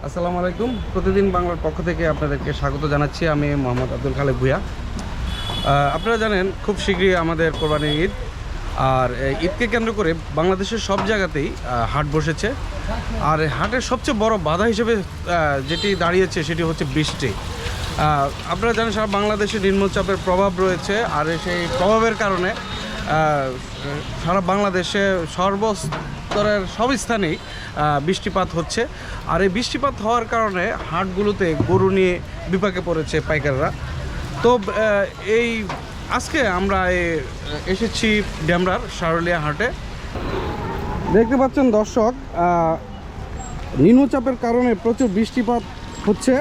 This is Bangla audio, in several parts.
আসসালামু আলাইকুম। প্রতিদিন বাংলার পক্ষ থেকে আপনাদেরকে স্বাগত জানাচ্ছি। আমি মোহাম্মদ আব্দুল খালেক ভুঁইয়া। আপনারা জানেন খুব শীঘ্রই আমাদের কোরবানির ঈদ, আর ঈদকে কেন্দ্র করে বাংলাদেশের সব জায়গাতেই হাট বসেছে। আর হাটের সবচেয়ে বড় বাধা হিসেবে যেটি দাঁড়িয়েছে সেটি হচ্ছে বৃষ্টি। আপনারা জানেন সারা বাংলাদেশে নিম্নচাপের প্রভাব রয়েছে, আর সেই প্রভাবের কারণে সারা বাংলাদেশে সর্বস্তরের সব স্থানেই বৃষ্টিপাত হচ্ছে। আর এই বৃষ্টিপাত হওয়ার কারণে হাটগুলোতে গরু নিয়ে বিপাকে পড়েছে পাইকাররা। তো এই আজকে আমরা এসেছি ডেমরার সারুলিয়া হাটে। দেখতে পাচ্ছেন দর্শক, নিম্নচাপের কারণে প্রচুর বৃষ্টিপাত হচ্ছে,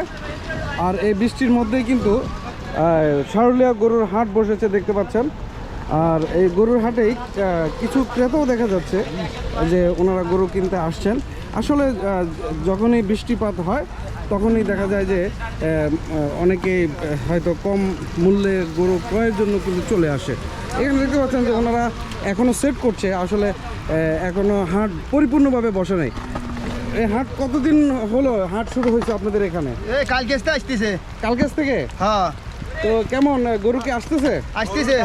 আর এই বৃষ্টির মধ্যেই কিন্তু সারুলিয়া গরুর হাট বসেছে দেখতে পাচ্ছেন। আর এই গরুর হাটেই কিছু ক্রেতাও দেখা যাচ্ছে যে ওনারা গরু কিনতে আসছেন। আসলে যখনই বৃষ্টিপাত হয় তখনই দেখা যায় যে অনেকেই হয়তো কম মূল্যে গরু ক্রয়ের জন্য কিন্তু চলে আসে। এখানে দেখতে পাচ্ছেন যে ওনারা এখনও সেট করছে, আসলে এখনও হাট পরিপূর্ণভাবে বসে নেই। এই হাট কতদিন হলো হাট শুরু হয়েছে আপনাদের এখানে? কালকে আসতেছে। কালকে থেকে? হ্যাঁ। তো কেমন গরু কি আসতেছে? আসতেছে।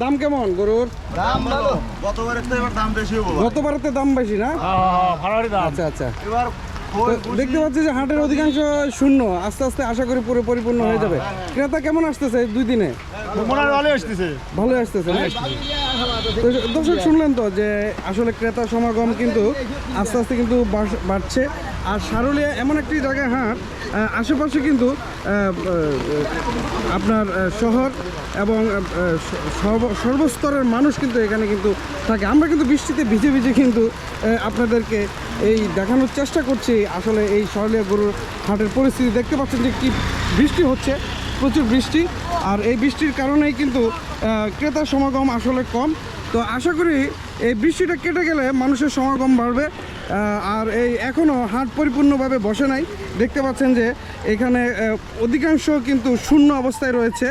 দাম কেমন গরুর? দাম ভালো। গতবারের তো এবার দাম বেশি হবে। গতবারেতে দাম বেশি না? আচ্ছা আচ্ছা। এবার দেখতে পাচ্ছি যে হাটের অধিকাংশ শূন্য, আস্তে আস্তে আশা করি পুরো পরিপূর্ণ হয়ে যাবে। ক্রেতা কেমন আসতেছে 2 দিনে? ভালোই আসতেছে। ভালোই আসতেছে না? তো দর্শক শুনলেন তো যে আসলে ক্রেতা সমাগম কিন্তু আস্তে আস্তে কিন্তু বাড়ছে। আর সারুলিয়া এমন একটি জায়গায় হাট, আশেপাশে কিন্তু আপনার শহর এবং সর্বস্তরের মানুষ কিন্তু এখানে কিন্তু থাকে। আমরা কিন্তু বৃষ্টিতে ভিজে ভিজে কিন্তু আপনাদেরকে এই দেখানোর চেষ্টা করছি আসলে এই সারুলিয়া গরুর হাটের পরিস্থিতি। দেখতে পাচ্ছেন যে কি বৃষ্টি হচ্ছে, প্রচুর বৃষ্টি। আর এই বৃষ্টির কারণেই কিন্তু ক্রেতার সমাগম আসলে কম। তো আশা করি এই বৃষ্টিটা কেটে গেলে মানুষের সমাগম বাড়বে। আর এই এখনও হাট পরিপূর্ণভাবে বসে নাই। দেখতে পাচ্ছেন যে এখানে অধিকাংশ কিন্তু শূন্য অবস্থায় রয়েছে।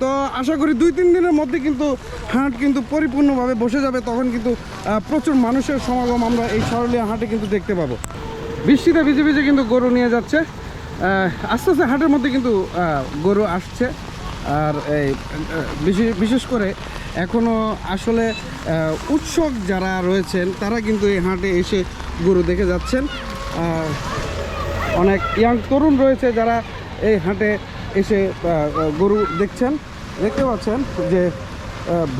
তো আশা করি 2-3 দিনের মধ্যে কিন্তু হাট কিন্তু পরিপূর্ণভাবে বসে যাবে। তখন কিন্তু প্রচুর মানুষের সমাগম আমরা এই সারুলিয়া হাটে কিন্তু দেখতে পাবো। বৃষ্টিতে ভিজে ভিজে কিন্তু গরু নিয়ে যাচ্ছে। আস্তে আস্তে হাটের মধ্যে কিন্তু গরু আসছে। আর এই বিশেষ করে এখনও আসলে উৎসুক যারা রয়েছেন তারা কিন্তু এই হাটে এসে গরু দেখে যাচ্ছেন। অনেক ইয়াং তরুণ রয়েছে যারা এই হাটে এসে গরু দেখছেন। দেখতে পাচ্ছেন যে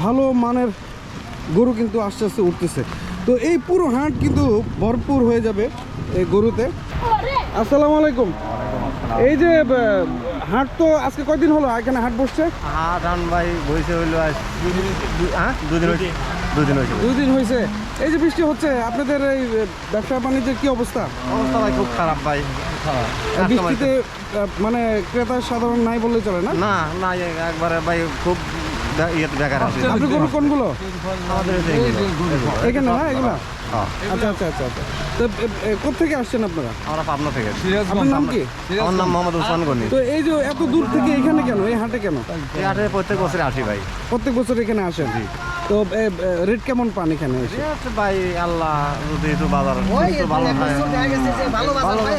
ভালো মানের গরু কিন্তু আস্তে আস্তে উঠতেছে। তো এই পুরো হাট কিন্তু ভরপুর হয়ে যাবে এই গরুতে। আসসালামু আলাইকুম। এই যে হাট তো আজকে কয়দিন হলো এখানে হাট বসছে? ভাই বইছে হইলো আজ 2 দিন হয়েছে। এই যে বৃষ্টি হচ্ছে, আপনাদের এই ব্যবসা বাণিজ্যের কি অবস্থা? অবস্থা ভাই খুব খারাপ ভাই। বৃষ্টিতে মানে ক্রেতা সাধারণ নাই বললে চলে না? না না, একবারে ভাই খুব বেকার আছে। আপনি গরু কোনগুলো? আমাদের এখানে না এগুলা? আচ্ছা আচ্ছা আচ্ছা আচ্ছা। তো কোথেকে আসছেন আপনারা? আমরা পাবনা থেকে। আপনার নাম কি? আমার নাম মোহাম্মদ উসমান গনি। তো এই যে এত দূর থেকে এখানে কেন, এই হাটে কেন? এই হাটে প্রত্যেক বছর আসি ভাই। প্রত্যেক বছর এখানে আসেন? তো রেট কেমন পান এখানে এসে? ভাই আল্লাহ যদি একটু বাজার একটু ভালো হয়।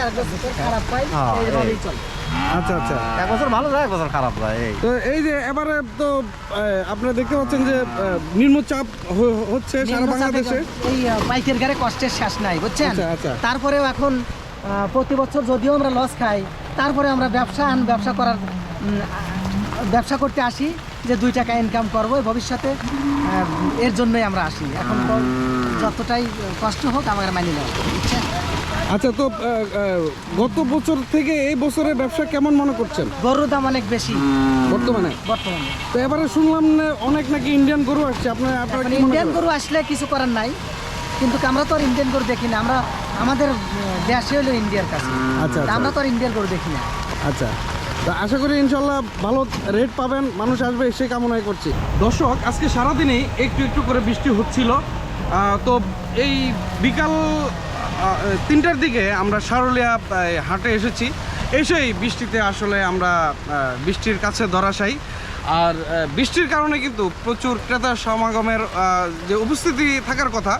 আচ্ছা আচ্ছা, এক বছর ভালো যায়, এক বছর খারাপ যায়। তো এই যে এবারে তো আপনারা দেখতে পাচ্ছেন যে নিম্নচাপ হচ্ছে সারা বাংলাদেশে। এই বাইকের গাড়ি কষ্টের শেষ নাই, বুঝছেন? আচ্ছা আচ্ছা। তারপরেও এখন প্রতি বছর যদিও আমরা লস খাই, তারপরে আমরা ব্যবসা করতে আসি যে 2 টাকা ইনকাম করবো ভবিষ্যতে, এর জন্যই আমরা আসি। এখন তো যতটাই কষ্ট হোক আমাদের মানি নেওয়া, বুঝছেন? আচ্ছা, তো গত বছর থেকে এই বছরের ব্যবসা কেমন মনে করছেন? গরুর দাম অনেক বেশি বর্তমানে। তো এবারে শুনলাম অনেক নাকি ইন্ডিয়ান গরু আসছে। আপনারা ইন্ডিয়ান গরু আসলে কিছু করার নাই, কিন্তু আমরা তো আর ইন্ডিয়ান গরু দেখি না। আমাদের দেশে হলো ইন্ডিয়ার কাছে। আচ্ছা, আমরা তো আর ইন্ডিয়ান গরু দেখি না। আচ্ছা, তো আশা করি ইনশাল্লাহ ভালো রেট পাবেন, মানুষ আসবে সেই কামনাই করছি। দর্শক, আজকে সারাদিনই একটু একটু করে বৃষ্টি হচ্ছিল। তো এই বিকাল 3টার দিকে আমরা সারুলিয়া হাটে এসেছি। এসেই বৃষ্টিতে আসলে আমরা বৃষ্টির কাছে ধরাশায়ী। আর বৃষ্টির কারণে কিন্তু প্রচুর ক্রেতা সমাগমের যে উপস্থিতি থাকার কথা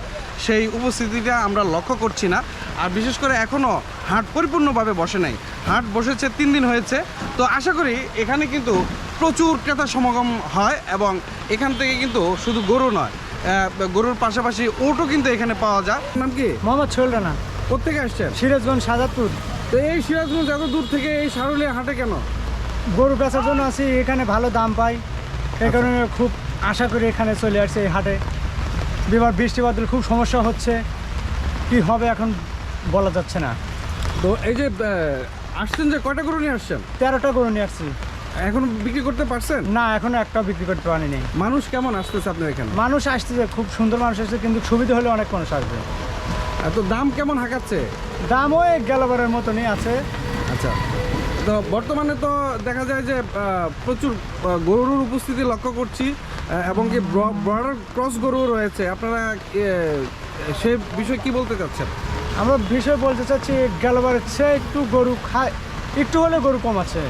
সেই উপস্থিতিটা আমরা লক্ষ্য করছি না। আর বিশেষ করে এখনও হাট পরিপূর্ণভাবে বসে নাই। হাট বসেছে 3 দিন হয়েছে। তো আশা করি এখানে কিন্তু প্রচুর ক্রেতা সমাগম হয় এবং এখান থেকে কিন্তু শুধু গরু নয়, গরুর পাশাপাশি ওটও কিন্তু এখানে পাওয়া যায়। নাম কি? মোহাম্মদ সোহেল রানা, কোত্থেকে আসছেন? সিরাজগঞ্জ সাজাদপুর। তো এই সিরাজগঞ্জ এত দূর থেকে এই সারুলিয়া হাটে কেন? গরু বেচার জন্য আছি, এখানে ভালো দাম পাই, এই কারণে খুব আশা করি এখানে চলে আসছে এই হাটে। বিবার বৃষ্টি বাদল খুব সমস্যা হচ্ছে, কি হবে এখন বলা যাচ্ছে না। তো এই যে আসছেন, যে কয়টা গরু নিয়ে আসছেন? 13টা গরু নিয়ে আসছি। এখন বিক্রি করতে পারছেন? না, এখনো একটা বিক্রি করতে পারিনি। মানুষ কেমন আসতেছে আপনার এখানে? মানুষ আসতেছে, খুব সুন্দর মানুষ আসছে, কিন্তু সুবিধা হলে অনেক মানুষ আসবে। তো দাম কেমন হাঁকাচ্ছে? দাম ওই গেলবারের মতনই আছে। আচ্ছা, তো বর্তমানে তো দেখা যায় যে প্রচুর গরুর উপস্থিতি লক্ষ্য করছি এবং কি ব্রডার ক্রস গরু রয়েছে। আপনারা সে বিষয়ে কি বলতে চাচ্ছেন? আমরা বিষয় বলতে চাচ্ছি, গেলবারের চেয়ে একটু গরু খায়, একটু হলে গরু কম আছে।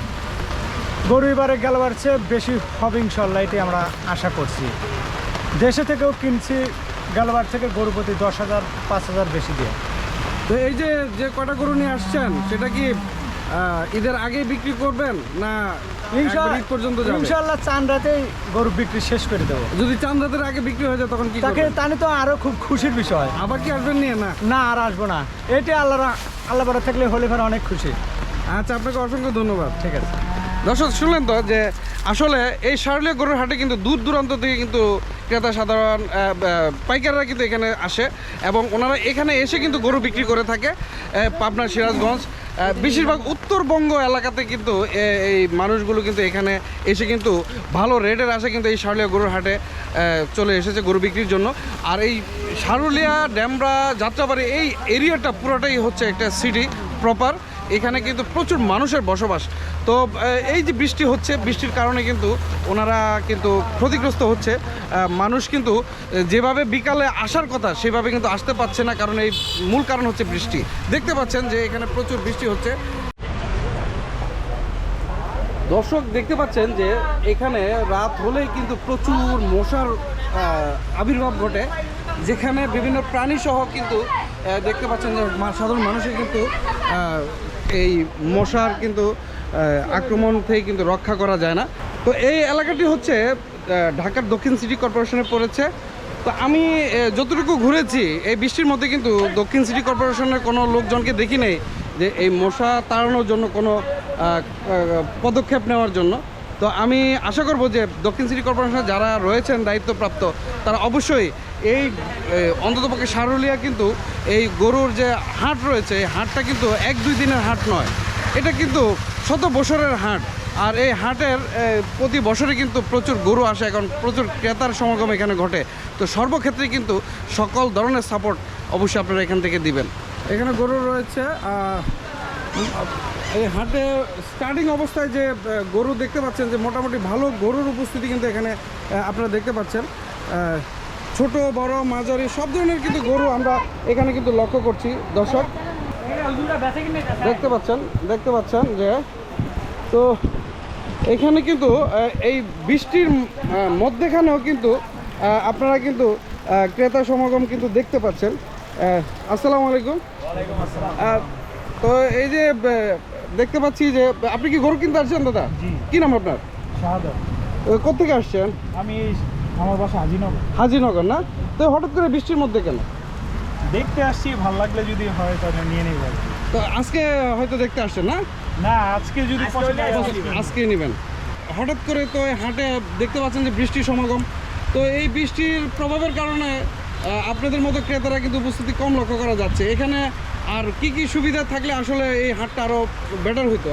গরু এবারে গেলবার চেয়ে বেশি হবে ইনশাল্লাহ, এটাই আমরা আশা করছি। দেশে থেকেও কিনছি, গেলবার থেকে গরু প্রতি 10,000 5,000 বেশি দিয়ে। তো এই যে যে কটা গরু নিয়ে আসছেন, সেটা কি ঈদের আগেই বিক্রি করবেন না একবার ঈদ পর্যন্ত যাবে? ইনশাল্লাহ চান রাতেই গরু বিক্রি শেষ করে দেবো। যদি চাঁদ রাতের আগে বিক্রি হয়ে যায় তখন কি তাকে করবেন? তাহলে তো আরো খুব খুশির বিষয়। আবার কি আসবেন নিয়ে? না না, আর আসবো না, এটা আল্লাহ বারা থাকলে হলে ফের অনেক খুশি। আচ্ছা, আপনাকে অসংখ্য ধন্যবাদ। ঠিক আছে দর্শক, শুনলেন তো যে আসলে এই সারুলিয়া গরুর হাটে কিন্তু দূর দূরান্ত থেকে কিন্তু ক্রেতা সাধারণ পাইকাররা কিন্তু এখানে আসে এবং ওনারা এখানে এসে কিন্তু গরু বিক্রি করে থাকে। পাবনা, সিরাজগঞ্জ, বেশিরভাগ উত্তরবঙ্গ এলাকাতে কিন্তু এই মানুষগুলো কিন্তু এখানে এসে কিন্তু ভালো রেটের আসে কিন্তু এই সারুলিয়া গরুর হাটে চলে এসেছে গরু বিক্রির জন্য। আর এই সারুলিয়া, ড্যামরা, যাত্রাবাড়ি এই এরিয়াটা পুরোটাই হচ্ছে একটা সিটি প্রপার। এখানে কিন্তু প্রচুর মানুষের বসবাস। তো এই যে বৃষ্টি হচ্ছে, বৃষ্টির কারণে কিন্তু ওনারা কিন্তু ক্ষতিগ্রস্ত হচ্ছে। মানুষ কিন্তু যেভাবে বিকালে আসার কথা সেভাবে কিন্তু আসতে পারছে না, কারণ এই মূল কারণ হচ্ছে বৃষ্টি। দেখতে পাচ্ছেন যে এখানে প্রচুর বৃষ্টি হচ্ছে। দর্শক, দেখতে পাচ্ছেন যে এখানে রাত হলেই কিন্তু প্রচুর মশার আবির্ভাব ঘটে, যেখানে বিভিন্ন প্রাণী সহ কিন্তু দেখতে পাচ্ছেন যে সাধারণ মানুষের কিন্তু এই মশার কিন্তু আক্রমণ থেকে কিন্তু রক্ষা করা যায় না। তো এই এলাকাটি হচ্ছে ঢাকার দক্ষিণ সিটি কর্পোরেশনে পড়েছে। তো আমি যতটুকু ঘুরেছি এই বৃষ্টির মধ্যে কিন্তু দক্ষিণ সিটি কর্পোরেশনের কোনো লোকজনকে দেখি নেই যে এই মশা তাড়ানোর জন্য কোনো পদক্ষেপ নেওয়ার জন্য। তো আমি আশা করব যে দক্ষিণ সিটি কর্পোরেশনে যারা রয়েছেন দায়িত্বপ্রাপ্ত, তারা অবশ্যই এই অন্ততপক্ষে সারুলিয়া কিন্তু এই গরুর যে হাট রয়েছে, এই হাটটা কিন্তু 1-2 দিনের হাট নয়, এটা কিন্তু শত বছরের হাট। আর এই হাটের প্রতি বছরে কিন্তু প্রচুর গরু আসে, এখন প্রচুর ক্রেতার সমাগম এখানে ঘটে। তো সর্বক্ষেত্রে কিন্তু সকল ধরনের সাপোর্ট অবশ্যই আপনারা এখান থেকে দিবেন। এখানে গরু রয়েছে। এই হাটে স্টার্টিং অবস্থায় যে গরু দেখতে পাচ্ছেন, যে মোটামুটি ভালো গরুর উপস্থিতি কিন্তু এখানে আপনারা দেখতে পাচ্ছেন। ছোট বড় মাঝারি সব ধরনের কিন্তু গরু আমরা এখানে কিন্তু লক্ষ্য করছি। দর্শক, দেখতে পাচ্ছেন যে তো এখানে কিন্তু এই বৃষ্টির মধ্যেখানেও কিন্তু আপনারা কিন্তু ক্রেতা সমাগম কিন্তু দেখতে পাচ্ছেন। আসসালামু আলাইকুম। তো এই যে দেখতে পাচ্ছি যে আপনি কি গরু কিনতে আসছেন দাদা? কি নাম আপনার? কোথেকে আসছেন? আমি, আমার বাসা হাজিনগর না? তো হঠাৎ করে বৃষ্টির মধ্যে কেন? দেখতে আসছি, ভালো লাগলে যদি হয় তাহলে নিয়ে নেব। তো আজকে হয়তো দেখতে আসছেন না? না, আজকে যদি আজকে নেবেন। হঠাৎ করে তো এই হাটে দেখতে পাচ্ছেন যে বৃষ্টির সমাগম। তো এই বৃষ্টির প্রভাবের কারণে আপনাদের মতো ক্রেতারা কিন্তু উপস্থিতি কম লক্ষ্য করা যাচ্ছে এখানে। আর কি কি সুবিধা থাকলে আসলে এই হাটটা আরও বেটার হতো?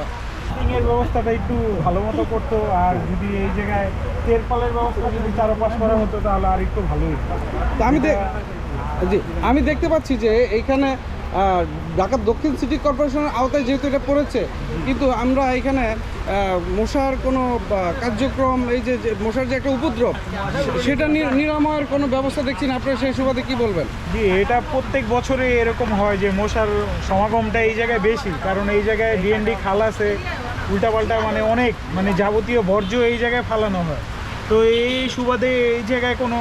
এর ব্যবস্থাটা একটু ভালো মতো করতো, আর যদি এই জায়গায় তেরপালের ব্যবস্থা যদি চারপাশ করা হতো তাহলে আর একটু ভালোই হতো। তো আমি দেখতে পাচ্ছি যে এইখানে ঢাকা দক্ষিণ সিটি কর্পোরেশনের আওতায় যেহেতু এটা পড়েছে, কিন্তু আমরা এখানে মশার কোনো কার্যক্রম, এই যে মশার যে একটা উপদ্রব, সেটা নিরাময়ের কোনো ব্যবস্থা দেখছি না। আপনারা সেই সুবাদে কী বলবেন? জি, এটা প্রত্যেক বছরে এরকম হয় যে মশার সমাগমটা এই জায়গায় বেশি, কারণ এই জায়গায় ডিএনডি খাল আছে, উল্টাপাল্টা অনেক যাবতীয় বর্জ্য এই জায়গায় ফালানো হয়। তো এই সুবাদে এই জায়গায় কোনো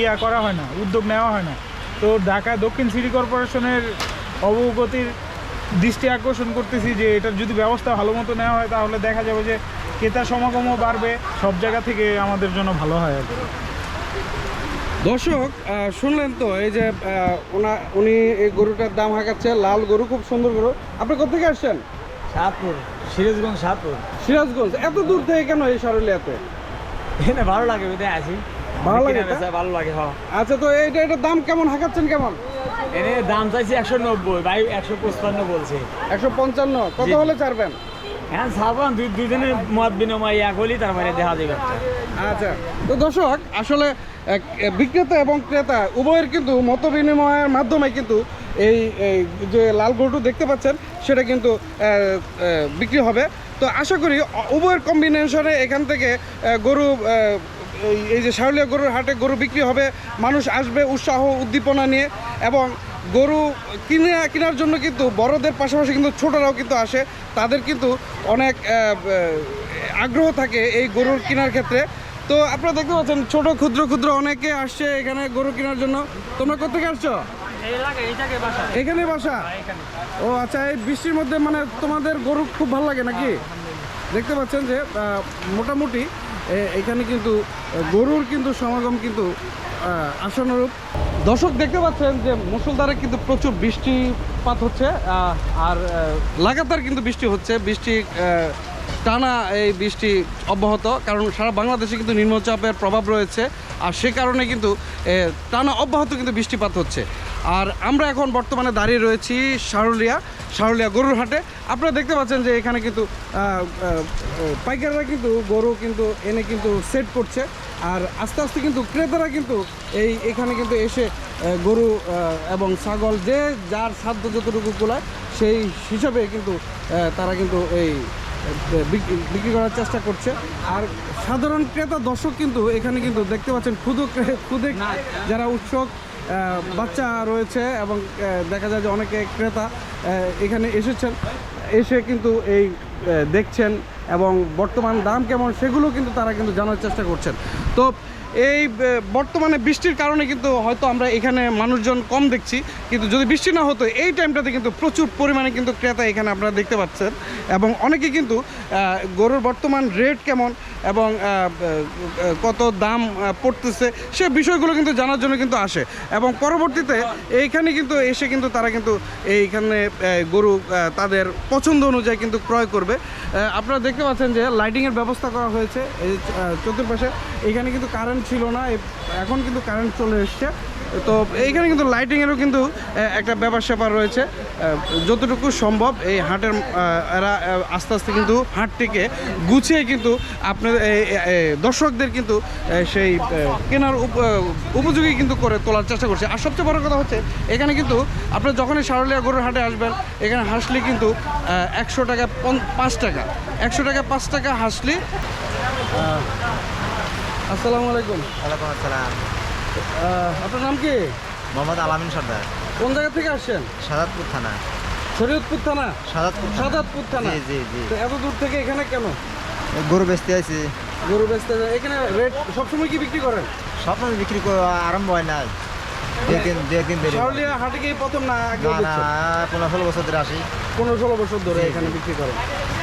ইয়া করা হয় না, উদ্যোগ নেওয়া হয় না। তো ঢাকা দক্ষিণ সিটি কর্পোরেশনের অবগতির দৃষ্টি আকর্ষণ করতেছি যে এটার যদি ব্যবস্থা ভালো মতো নেওয়া হয় তাহলে দেখা যাবে যে ক্রেতা সমাগমও বাড়বে, সব জায়গা থেকে আমাদের জন্য ভালো হয় আর কি। দর্শক শুনলেন তো এই যে উনি এই গরুটার দাম হাঁকাচ্ছে, লাল গরু, খুব সুন্দর গরু। আপনি কোথা থেকে আসছেন? সাতপুর, সিরাজগঞ্জ সাতপুর। সিরাজগঞ্জ। এত দূর থেকে কেন এই সরলিয়াতে? এখানে ভালো লাগে, বুঝতে আসি। ভালো লাগে না? ভালো লাগে, হ্যাঁ। আচ্ছা, তো এটার দাম কেমন হাঁকাচ্ছেন কেমন? এনে দাম চাইছি 190, ভাই 155 বলছে। 155। কত হলে ছাড়বেন? হ্যাঁ ছাড়বান, দুজনের মত বিনিময় এক হলেই তারপরে দেখা যাবে। আচ্ছা, তো দর্শক আসলে বিক্রেতা এবং ক্রেতা উভয়ের কিন্তু মত বিনিময়ের মাধ্যমে কিন্তু এই যে লাল গরুটা দেখতে পাচ্ছেন সেটা কিন্তু বিক্রি হবে। তো আশা করি উভয়ের কম্বিনেশনে এখান থেকে গরু এই যে শাওলিয়া গরুর হাটে গরু বিক্রি হবে, মানুষ আসবে উৎসাহ উদ্দীপনা নিয়ে, এবং গরু কেনার জন্য কিন্তু বড়দের পাশাপাশি কিন্তু ছোটরাও কিন্তু আসে, তাদের কিন্তু অনেক আগ্রহ থাকে এই গরুর কেনার ক্ষেত্রে। তো আপনারা দেখতে পাচ্ছেন ছোট ক্ষুদ্র অনেকে আসছে এখানে গরু কেনার জন্য। তোমরা কোথেকে আসছো? এখানে বাসা? ও আচ্ছা, এই বৃষ্টির মধ্যে মানে তোমাদের গরু খুব ভালো লাগে নাকি? দেখতে পাচ্ছেন যে মোটামুটি এখানে কিন্তু গরুর কিন্তু সমাগম কিন্তু আশানুরূপ। দর্শক দেখতে পাচ্ছেন যে মুষলধারে কিন্তু প্রচুর বৃষ্টিপাত হচ্ছে, আর লাগাতার কিন্তু বৃষ্টি হচ্ছে। বৃষ্টি টানা এই বৃষ্টি অব্যাহত, কারণ সারা বাংলাদেশে কিন্তু নিম্নচাপের প্রভাব রয়েছে, আর সে কারণে কিন্তু টানা অব্যাহত কিন্তু বৃষ্টিপাত হচ্ছে। আর আমরা এখন বর্তমানে দাঁড়িয়ে রয়েছি শাওলিয়া গরুর হাটে। আপনারা দেখতে পাচ্ছেন যে এখানে কিন্তু পাইকাররা কিন্তু গরু কিন্তু এনে কিন্তু সেট করছে, আর আস্তে আস্তে কিন্তু ক্রেতারা কিন্তু এখানে কিন্তু এসে গরু এবং ছাগল যে যার সাধ্য যতটুকু কুলায় সেই হিসাবে কিন্তু তারা কিন্তু এই বিক্রি করার চেষ্টা করছে। আর সাধারণ ক্রেতা দর্শক কিন্তু এখানে কিন্তু দেখতে পাচ্ছেন ক্ষুদে যারা উৎসুক বাচ্চা রয়েছে, এবং দেখা যায় যে অনেকে ক্রেতা এখানে এসে কিন্তু এই দেখছেন এবং বর্তমান দাম কেমন সেগুলো কিন্তু তারা কিন্তু জানার চেষ্টা করছেন। তো এই বর্তমানে বৃষ্টির কারণে কিন্তু হয়তো আমরা এখানে মানুষজন কম দেখছি, কিন্তু যদি বৃষ্টি না হতো এই টাইমটাতে কিন্তু প্রচুর পরিমাণে কিন্তু ক্রেতা এখানে আপনারা দেখতে পাচ্ছেন, এবং অনেকে কিন্তু গরুর বর্তমান রেট কেমন এবং কত দাম পড়তেছে সে বিষয়গুলো কিন্তু জানার জন্য কিন্তু আসে, এবং পরবর্তীতে এইখানে কিন্তু এসে কিন্তু তারা কিন্তু এইখানে গরু তাদের পছন্দ অনুযায়ী কিন্তু ক্রয় করবে। আপনারা দেখতে পাচ্ছেন যে লাইটিংয়ের ব্যবস্থা করা হয়েছে এই চতুর্পাশে। এখানে কিন্তু কারেন্ট ছিল না, এখন কিন্তু কারেন্ট চলে এসছে। তো এইখানে কিন্তু লাইটিংয়েরও কিন্তু একটা ব্যাপার স্যাপার রয়েছে। যতটুকু সম্ভব এই হাটের এরা আস্তে আস্তে কিন্তু হাটটিকে গুছিয়ে কিন্তু আপনাদের দর্শকদের কিন্তু সেই কেনার উপযোগী কিন্তু করে তোলার চেষ্টা করছে। আর সবচেয়ে বড় কথা হচ্ছে এখানে কিন্তু আপনারা যখনই শাওলিয়া গরুর হাটে আসবেন এখানে হাসলি কিন্তু 100 টাকা 5 টাকা, 100 টাকা 5 টাকা হাসলি। আসসালামু আলাইকুম। ওয়ালাইকুম আসসালাম। আপনার নাম কি? মোহাম্মদ আলামিন সর্দার। কোন জায়গা থেকে আসছেন? সাদাতপুর থানা। শরীয়তপুর থানা? সাদাতপুর থানা। জি জি জি। তো এত দূর থেকে এখানে কেন? গরু বেচতে আইছি। গরু বেচতে? এখানে রেট সবসময় কি বিক্রি করেন? সবসময় বিক্রি করা আরম্ভ হয় না, দুই-একদিন দেরি। শাওলিয়া হাটে কি প্রথম না আগে? না 15-16 বছর ধরে আসি। 15-16 বছর ধরে এখানে বিক্রি করেন।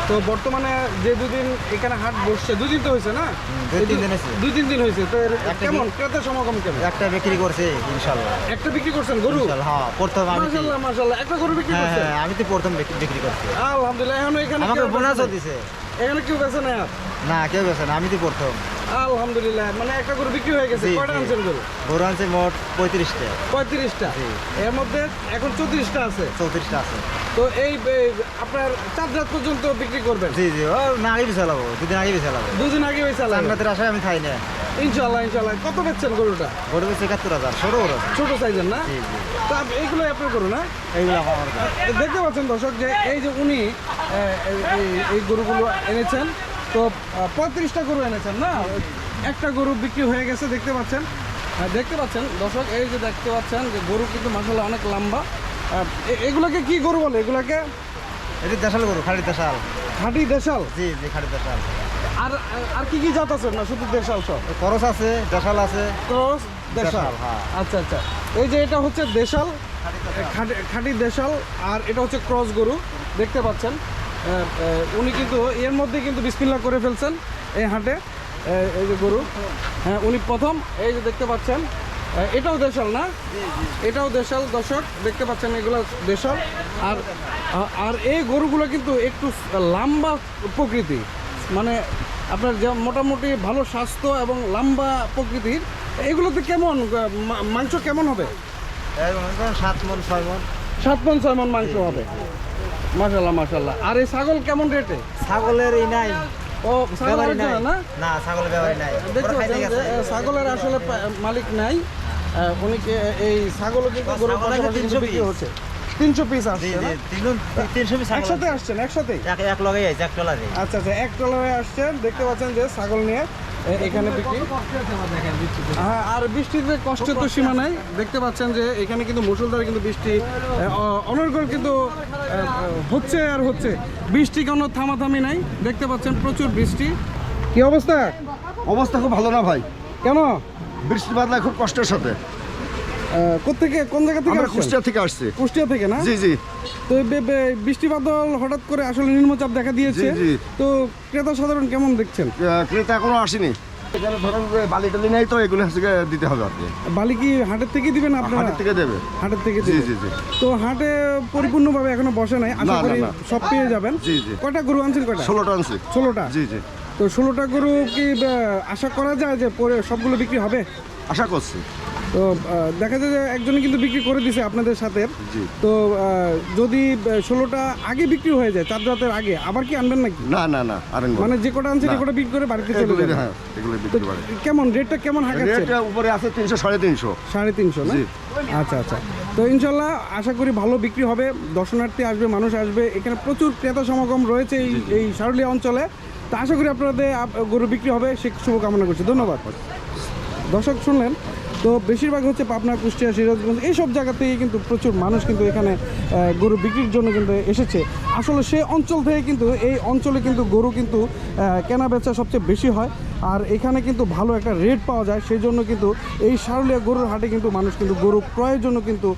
তো বর্তমানে যে দুদিন এখানে হাট বসছে, দুদিন তো হয়েছে না? 2-3 দিন হয়েছে। 2-3 দিন হয়েছে। তো কেমন ক্রেতা সমাগম কেমন? একটা বিক্রি করছে ইনশাআল্লাহ। একটা বিক্রি করছেন গরু? ইনশাআল্লাহ, হ্যাঁ। প্রথম আমি। মাশাআল্লাহ একটা গরু বিক্রি করছেন? হ্যাঁ, আমি তো প্রথম বিক্রি করছি। আলহামদুলিল্লাহ। এখন এখানে আমাকে কেউ বোনাসও বেচে না? দিছে। এখানে কেউ বেচে না? না, কেউ বেচে না, আমি তো প্রথম। আলহামদুলিল্লাহ, মানে একটা গরু বিক্রি হয়ে গেছে। জি, কয়টা জি। আনছেন গরু? গরু আনছে মোট 35টা। 35টা? জি। এর মধ্যে এখন 34টা আছে। 34টা আছে। তো এই আপনার 4 রাত পর্যন্ত বিক্রি করবেন? জি জি, ও না আগে বেচালাবো, 2 দিন আগে বেচালাবো। 2 দিন আগে বেচা লাগবে? রাতের আশায় আমি খাই না। ইনশাআল্লাহ ইনশাআল্লাহ। কত বেচছেন গরুটা? গরু বেচে 71,000, সরো ওরা। ছোট সাইজের না? জি জি, তো এইগুলোই আপনার গরু না? এইগুলো আমার। দেখতে পাচ্ছেন দর্শক যে এই যে উনি এই গরুগুলো এনেছেন, তো 35টা গরু এনেছেন না? একটা গরু বিক্রি হয়ে গেছে দেখতে পাচ্ছেন। দেখতে পাচ্ছেন দর্শক, এই যে দেখতে পাচ্ছেন যে গরু কিন্তু মাশাআল্লাহ অনেক লম্বা। এগুলোকে কি গরু বলে? এগুলোকে এটি দেশাল গরু, খাঁটি দেশাল। খাঁটি দেশাল? জি জি, খাঁটি দেশাল। আর কি কি জাত আছে না শুধু দেশাল? সব করস আছে, দেশাল আছে। ক্রস দেশাল, হ্যাঁ। আচ্ছা আচ্ছা। এই যে এটা হচ্ছে দেশাল, খাঁটি দেশাল, আর এটা হচ্ছে ক্রস গরু দেখতে পাচ্ছেন। উনি কিন্তু এর মধ্যে কিন্তু বিসমিল্লাহ করে ফেলছেন এই হাটে। এই যে গরু, হ্যাঁ উনি প্রথম, এই যে দেখতে পাচ্ছেন এটাও দেশাল না, এটাও দেশাল দর্শক দেখতে পাচ্ছেন, এগুলো দেশাল। আর আর এই গরুগুলো কিন্তু একটু লম্বা প্রকৃতি, মানে আপনার যে মোটামুটি ভালো স্বাস্থ্য এবং লম্বা প্রকৃতির। এগুলোতে কেমন মাংস কেমন হবে? 7 মণ 6 মণ। 7 মণ 6 মণ মাংস হবে, মাশাল্লাহ মাশাল্লাহ। আর এই ছাগল কেমন রেটে? ছাগলের এই নাই, ও ছাগল ব্যাপারী আছে নাই না? না, ছাগলের ব্যাপারী নাই। দেখতে ওরা খাইতে পাচ্ছেন যে গেছে। ছাগলের আসলে মালিক নাই। উনি এই ছাগলও কিন্তু গরুর ছাগল আছে পাশাপাশি 300 বিক্রি piece। হচ্ছে। 300 পিস জি আসছে জি, না? 300 পিস ছাগল একসাথে আছে। আসছেন? একসাথেই? এক লগেই আছে, এক টলারে। আচ্ছা আচ্ছা, এক ট্রলারে আসছেন। দেখতে পাচ্ছেন যে ছাগল নিয়ে এখানে বিক্রি। হ্যাঁ, আর বৃষ্টিতে কষ্টের তো সীমা নাই। দেখতে পাচ্ছেন যে এখানে কিন্তু মুষলধারে কিন্তু বৃষ্টি অনর্গল কিন্তু হচ্ছে আর হচ্ছে। বৃষ্টি কোনো থামাথামি নাই, দেখতে পাচ্ছেন প্রচুর বৃষ্টি। কি অবস্থা? অবস্থা খুব ভালো না ভাই, কেন? বৃষ্টি বাদলায় খুব কষ্টের সাথে। কোত্থেকে, কোন জায়গা থেকে আমরা আসছেন? কুষ্টিয়া থেকে আসছি। কুষ্টিয়া থেকে না? জি জি তো বৃষ্টি বাদল হঠাৎ করে আসলে নিম্নচাপ দেখা দিয়েছে। জি, জি। তো ক্রেতা সাধারণ কেমন দেখছেন? ক্রেতা এখনো আসেনি। এখানে ধরেন যে বালি টালি নেই, তো এগুলো হচ্ছে গিয়ে দিতে হবে আর কি। বালি কি হাটের থেকে দিবেন আপনারা? হাটের থেকে দেবে। হাটের থেকে জি দিবেন। জি জি। তো হাটে পরিপূর্ণভাবে এখনো বসে নাই, আশা না, করি না। সব পেয়ে যাবেন। জি, জি। কয়টা গরু আনছেন? কয়টা? 16টা আনছি। 16টা। জি জি, তো 16টা গরু কি আশা করা যায় যে পরে সবগুলো বিক্রি হবে? আশা করছি। তো দেখা যায় যে একজনে কিন্তু বিক্রি করে দিছে আপনাদের সাথে। জি। তো যদি 16টা আগে বিক্রি হয়ে যায়, চাঁদ রাতের আগে, আবার কি আনবেন নাকি? না না না, আর মানে যে কটা আনছেন না। এ কটা বিক্রি করে বাড়িতে চলে এগুলো যাবেন? হ্যাঁ, এগুলো তো বিক্রি করে। কেমন রেটটা কেমন হাঁকাচ্ছেন? রেটটা উপরে আছে 300 350। 350 না? জি। আচ্ছা আচ্ছা। তো ইনশাল্লাহ আশা করি ভালো বিক্রি হবে, দর্শনার্থী আসবে, মানুষ আসবে, এখানে প্রচুর ক্রেতা সমাগম রয়েছে এই শারুলিয়া অঞ্চলে। তো আশা করি আপনাদের গরু বিক্রি হবে, সে শুভকামনা করছি। ধন্যবাদ। দর্শক শুনলেন, তো বেশিরভাগ হচ্ছে পাবনা, কুষ্টিয়া, সিরাজগঞ্জ এইসব জায়গা থেকে কিন্তু প্রচুর মানুষ কিন্তু এখানে গরু বিক্রির জন্য কিন্তু এসেছে। আসলে সেই অঞ্চল থেকে কিন্তু এই অঞ্চলে কিন্তু গরু কিন্তু কেনা বেচা সবচেয়ে বেশি হয়, আর এখানে কিন্তু ভালো একটা রেট পাওয়া যায়। সেই জন্য কিন্তু এই শারুলিয়া গরুর হাটে কিন্তু মানুষ কিন্তু গরু ক্রয়ের জন্য কিন্তু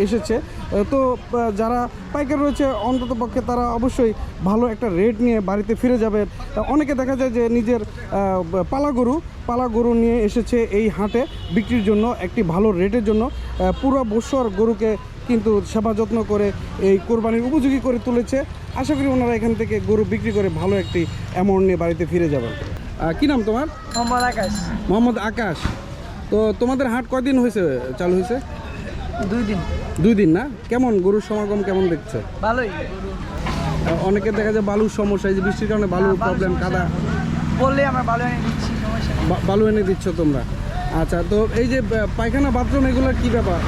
এসেছে। তো যারা পাইকার রয়েছে অন্তত পক্ষে তারা অবশ্যই ভালো একটা রেট নিয়ে বাড়িতে ফিরে যাবে। অনেকে দেখা যায় যে নিজের পালা গরু নিয়ে এসেছে এই হাটে বিক্রির জন্য, একটি ভালো রেটের জন্য। পুরো বছর গরুকে কিন্তু সেবা যত্ন করে এই কোরবানির উপযোগী করে তুলেছে। আশা করি ওনারা এখান থেকে গরু বিক্রি করে ভালো একটি অ্যামাউন্ট নিয়ে বাড়িতে ফিরে যাবেন। কি নাম তোমার? মোহাম্মদ আকাশ। মোহাম্মদ আকাশ। তো তোমাদের হাট কয়দিন হয়েছে চালু হয়েছে? 2 দিন। 2 দিন না? কেমন গরুর সমাগম কেমন দেখছো? ভালোই। অনেকে দেখা যায় বালুর সমস্যা, এই যে বৃষ্টির কারণে বালুর প্রবলেম, কাদা। বললে আমরা ভালো এনে দিচ্ছি, সমস্যা নেই। বালু এনে দিচ্ছ তোমরা? আচ্ছা। তো এই যে পায়খানা বাথরুম এগুলোর কি ব্যাপার?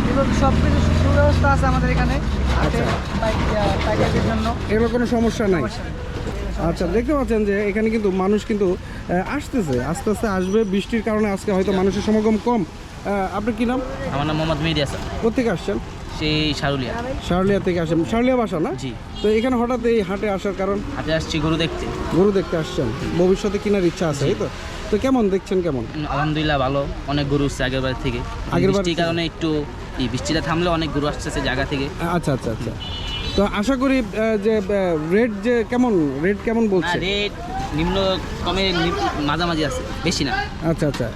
এগুলো সব কিছু সুব্যবস্থা আছে আমাদের এখানে আচ্ছা। পাইকারদের জন্য। এগুলো কোনো সমস্যা নাই? সমস্যা নেই। আচ্ছা, দেখতে পাচ্ছেন যে এখানে কিন্তু মানুষ কিন্তু আসতেছে, আস্তে আস্তে আসবে। বৃষ্টির কারণে আজকে হয়তো মানুষের সমাগম কম। আপনার কি নাম? আমার নাম মোহাম্মদ মেহেদি হাসান, কোথেকে আসছেন? সেই শারুলিয়া। শারুলিয়া থেকে আসেন? শারুলিয়া বাসা না? জি। তো এখানে হঠাৎ এই হাটে আসার কারণ? হাটে আসছি গরু দেখতে। গরু দেখতে আসছেন, ভবিষ্যতে কেনার ইচ্ছা আছে এই তো? তো কেমন দেখছেন, কেমন? আলহামদুলিল্লাহ ভালো, অনেক গরু উঠছে আগের বার থেকে। আগের বার বৃষ্টির থেকে? কারণে একটু বৃষ্টিটা থামলে অনেক গরু আসছে জায়গা থেকে। আচ্ছা আচ্ছা আচ্ছা। তো আশা করি যে রেট যে কেমন, রেট কেমন না, বলছে? রেট নিম্ন কমে মাঝামাঝি আছে, বেশি না। আচ্ছা আচ্ছা।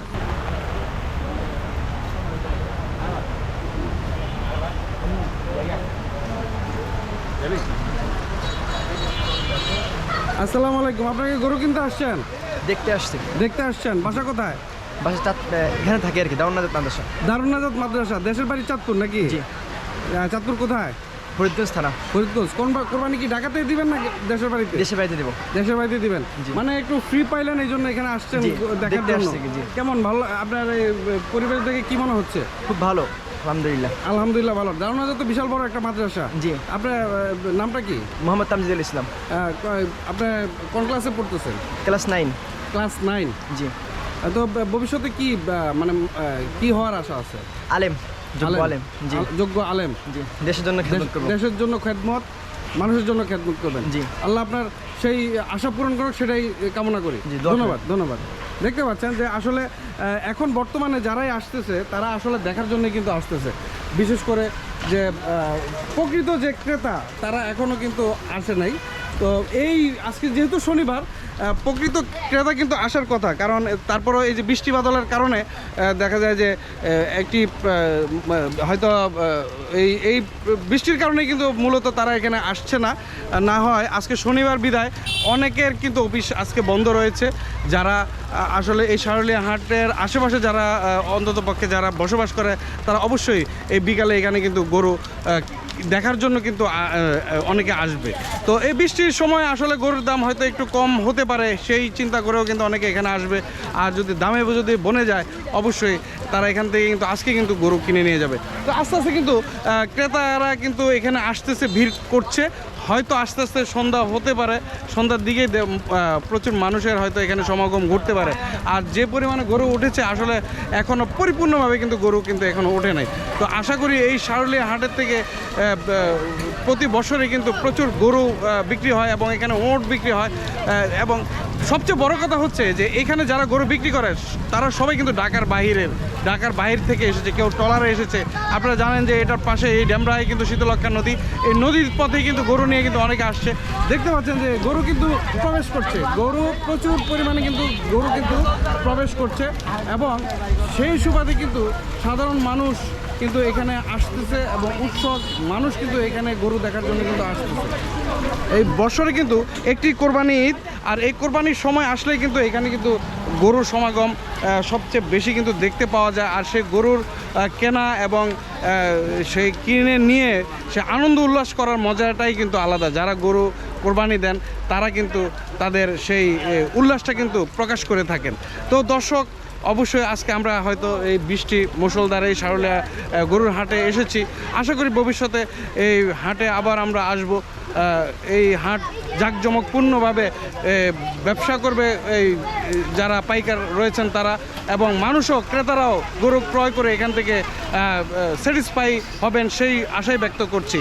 আসসালামু আলাইকুম। আপনাকে গরু কিনতে আসছেন? দেখতে আসছি। দেখতে আসছেন? বাসা কোথায়? বাসা এখানে থাকি আর কি, দারুণাজাত মাদ্রাসা। দারুনাজাত মাদ্রাসা। দেশের বাড়ি চাঁদপুর নাকি? জি। চাঁদপুর কোথায়? ফরিদগঞ্জ থানা। ফরিদগঞ্জ। কোরবানি কি ঢাকাতে দিবেন না দেশের বাড়িতে? দেশে বাড়িতে দেবো। দেশের বাড়িতে দিবেন? জি। মানে একটু ফ্রি পাইলেন এই জন্য এখানে আসছেন জি, দেখার দেখতে জন্য? আসছি, জি। কেমন ভালো আপনার এই পরিবেশ দেখে কি মনে হচ্ছে? খুব ভালো, আলহামদুলিল্লাহ। আলহামদুলিল্লাহ ভালো। দারুনাজাত তো বিশাল বড় একটা মাদ্রাসা। জি। আপনার নামটা কি? মোহাম্মদ তামজিদুল ইসলাম। আপনার কোন ক্লাসে পড়তেছেন? ক্লাস 9। ক্লাস 9। জি। তো ভবিষ্যতে কি মানে কি হওয়ার আশা আছে? আলেম, যোগ্য আলেম। জি। যোগ্য আলেম। জি। দেশের জন্য খেদমত করব। দেশের জন্য খেদমত, মানুষের জন্য খেদমত করবেন। জি। আল্লাহ আপনার সেই আশা পূরণ করুক সেটাই কামনা করি। ধন্যবাদ ধন্যবাদ। দেখতে পাচ্ছেন যে আসলে এখন বর্তমানে যারাই আসতেছে তারা আসলে দেখার জন্য কিন্তু আসতেছে, বিশেষ করে যে প্রকৃত যে ক্রেতা তারা এখনও কিন্তু আসে নাই। তো এই আজকে যেহেতু শনিবার, প্রকৃত ক্রেতা কিন্তু আসার কথা, কারণ তারপরও এই যে বৃষ্টি বাদলের কারণে দেখা যায় যে একটি হয়তো এই বৃষ্টির কারণে কিন্তু মূলত তারা এখানে আসছে না। না হয় আজকে শনিবার বিদায় অনেকের কিন্তু অফিস আজকে বন্ধ রয়েছে। যারা আসলে এই শারুলিয়া হাটের আশেপাশে যারা অন্ততপক্ষে যারা বসবাস করে তারা অবশ্যই এই বিকালে এখানে কিন্তু গরু দেখার জন্য কিন্তু অনেকে আসবে। তো এই বৃষ্টির সময় আসলে গরুর দাম হয়তো একটু কম হতে পারে, সেই চিন্তা করেও কিন্তু অনেকে এখানে আসবে। আর যদি দামে যদি বনে যায় অবশ্যই তারা এখান থেকে কিন্তু আজকে কিন্তু গরু কিনে নিয়ে যাবে। তো আস্তে আস্তে কিন্তু ক্রেতারা কিন্তু এখানে আসতেছে, ভিড় করছে। হয়তো আস্তে আস্তে সন্ধ্যা হতে পারে, সন্ধ্যার দিকে প্রচুর মানুষের হয়তো এখানে সমাগম ঘটতে পারে। আর যে পরিমাণে গরু উঠেছে আসলে এখনও পরিপূর্ণভাবে কিন্তু গরু কিন্তু এখনও ওঠে নাই। তো আশা করি এই শারুলিয়া হাটের থেকে প্রতি বছরে কিন্তু প্রচুর গরু বিক্রি হয় এবং এখানে ওট বিক্রি হয়। এবং সবচেয়ে বড় কথা হচ্ছে যে এখানে যারা গরু বিক্রি করে তারা সবাই কিন্তু ঢাকার বাহির থেকে এসেছে, কেউ ট্রলারে এসেছে। আপনারা জানেন যে এটার পাশে এই ড্যামরায় কিন্তু শীতলক্ষা নদী, এই নদীর পথে কিন্তু গরু নিয়ে কিন্তু অনেকে আসছে। দেখতে পাচ্ছেন যে গরু কিন্তু প্রবেশ করছে, গরু প্রচুর পরিমাণে কিন্তু গরু কিন্তু প্রবেশ করছে এবং সেই সুবাদে কিন্তু সাধারণ মানুষ কিন্তু এখানে আসতেছে এবং উৎসব মানুষ কিন্তু এখানে গরু দেখার জন্য কিন্তু আসতেছে। এই বছরে কিন্তু একটি কোরবানি ঈদ, আর এই কোরবানির সময় আসলে কিন্তু এখানে কিন্তু গরুর সমাগম সবচেয়ে বেশি কিন্তু দেখতে পাওয়া যায়। আর সেই গরুর কেনা এবং সেই কিনে নিয়ে সে আনন্দ উল্লাস করার মজাটাই কিন্তু আলাদা। যারা গরু কোরবানি দেন তারা কিন্তু তাদের সেই উল্লাসটা কিন্তু প্রকাশ করে থাকেন। তো দর্শক, অবশ্যই আজকে আমরা হয়তো এই বৃষ্টি মুষলধারে এই শারুলিয়া গরুর হাটে এসেছি। আশা করি ভবিষ্যতে এই হাটে আবার আমরা আসব। এই হাট জাঁকজমকপূর্ণভাবে ব্যবসা করবে এই যারা পাইকার রয়েছেন তারা, এবং মানুষও ক্রেতারাও গরু ক্রয় করে এখান থেকে স্যাটিসফাই হবেন সেই আশাই ব্যক্ত করছি।